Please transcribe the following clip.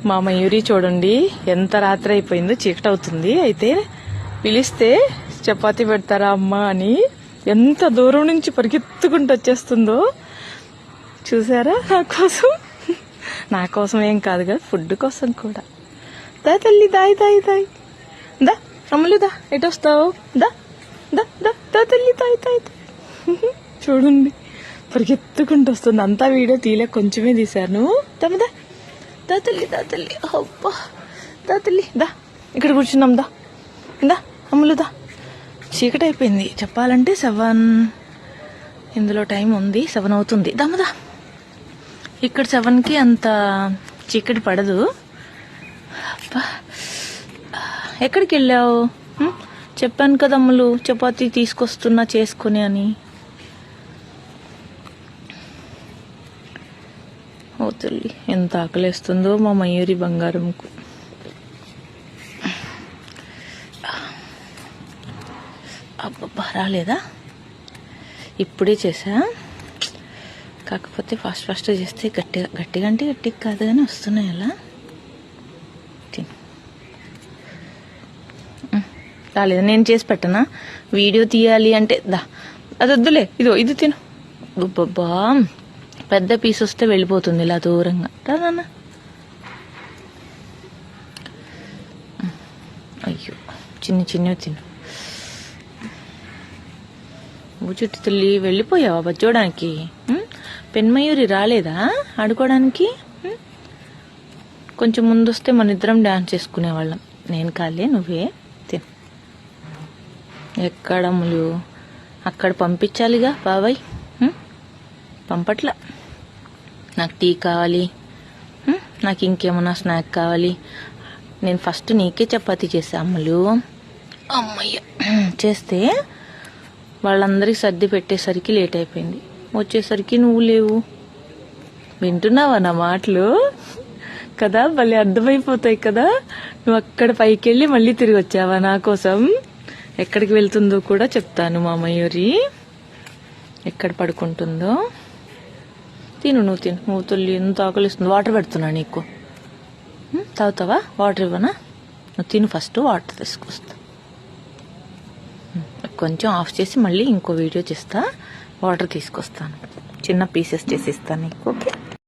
మా మయూరి చూడండి ఎంత రాత్రి అయిపోయిందో, చీకటి అవుతుంది. అయితే పిలిస్తే చపాతీ పెడతారా అమ్మా అని ఎంత దూరం నుంచి పరిగెత్తుకుంటూ వచ్చేస్తుందో చూసారా. నా కోసం ఏం కాదు కదా, ఫుడ్ కోసం కూడా. దా తల్లి, దాయి దాయి దాయి, దా అమ్ములు దా, ఎటు వస్తావు, దా దా దా దా తల్లి, దాయి దాయి. చూడండి పరిగెత్తుకుంటూ వస్తుంది. అంతా వీడియో తీయలే, కొంచెమే తీశాను. తమదా దా తల్లి, దా తల్లి, అబ్బా దా తల్లి, దా ఇక్కడ కూర్చున్నాం, దా దా అమ్ములు దా. చీకటి అయిపోయింది, చెప్పాలంటే 7, ఇందులో టైం ఉంది 7 అవుతుంది. దమ్మదా, ఇక్కడ 7కి అంత చీకటి పడదు. అబ్బా ఎక్కడికి వెళ్ళావు? చెప్పాను కదా అమ్ములు, చపాతీ తీసుకొస్తున్నా చేసుకుని అని. ఓ తల్లి, ఎంత ఆకలేస్తుందో మా మయూరి బంగారంకు. అబ్బబ్బా రాలేదా? ఇప్పుడే చేసా, కాకపోతే ఫాస్ట్ చేస్తే గట్టిగా అంటే గట్టిగా కాదు కానీ వస్తున్నాయి అలా. తిను. రాలేదా? నేను చేసి పెట్టనా? వీడియో తీయాలి అంటే దా, అది వద్దులే, ఇది తిను. అబ్బబ్బా పెద్ద పీస్ వస్తే వెళ్ళిపోతుంది ఇలా దూరంగా. రాదన్నా, అయ్యో చిన్నవి తిను. చుట్టు తల్లి, వెళ్ళిపోయావా బజ్జోడానికి? పెన్మయూరి రాలేదా ఆడుకోవడానికి? కొంచెం ముందు వస్తే మన ఇద్దరం డాన్స్ చేసుకునేవాళ్ళం. నేను కాలే, నువ్వే తిను. ఎక్కడములు అక్కడ పంపించాలిగా బాబాయ్, పంపట్లా. నాకు టీ కావాలి, నాకు ఇంకేమన్నా స్నాక్ కావాలి. నేను ఫస్ట్ నీకే చపాతీ చేసా అమ్ములు. అమ్మయ్య చేస్తే వాళ్ళందరికీ సర్ది పెట్టేసరికి లేట్ అయిపోయింది. వచ్చేసరికి నువ్వు లేవు. వింటున్నావా నా మాటలు? కదా, భలే అర్థమైపోతాయి కదా. నువ్వు అక్కడ పైకి వెళ్ళి మళ్ళీ తిరిగి వచ్చావా నా కోసం. ఎక్కడికి వెళ్తుందో కూడా చెప్తాను. మా మయూరి ఎక్కడ పడుకుంటుందో. నువ్వు తిను. నువ్వు తల్లి ఎంత ఆకలిస్తుంది. వాటర్ పెడుతున్నా నీకు, తాగుతావా? వాటర్ ఇవ్వనా? నువ్వు తిను, ఫస్ట్ వాటర్ తీసుకొస్తా. కొంచెం ఆఫ్ చేసి మళ్ళీ ఇంకో వీడియో చేస్తా, వాటర్ తీసుకొస్తాను. చిన్న పీసెస్ చేసి ఇస్తాను నీకు, ఓకే?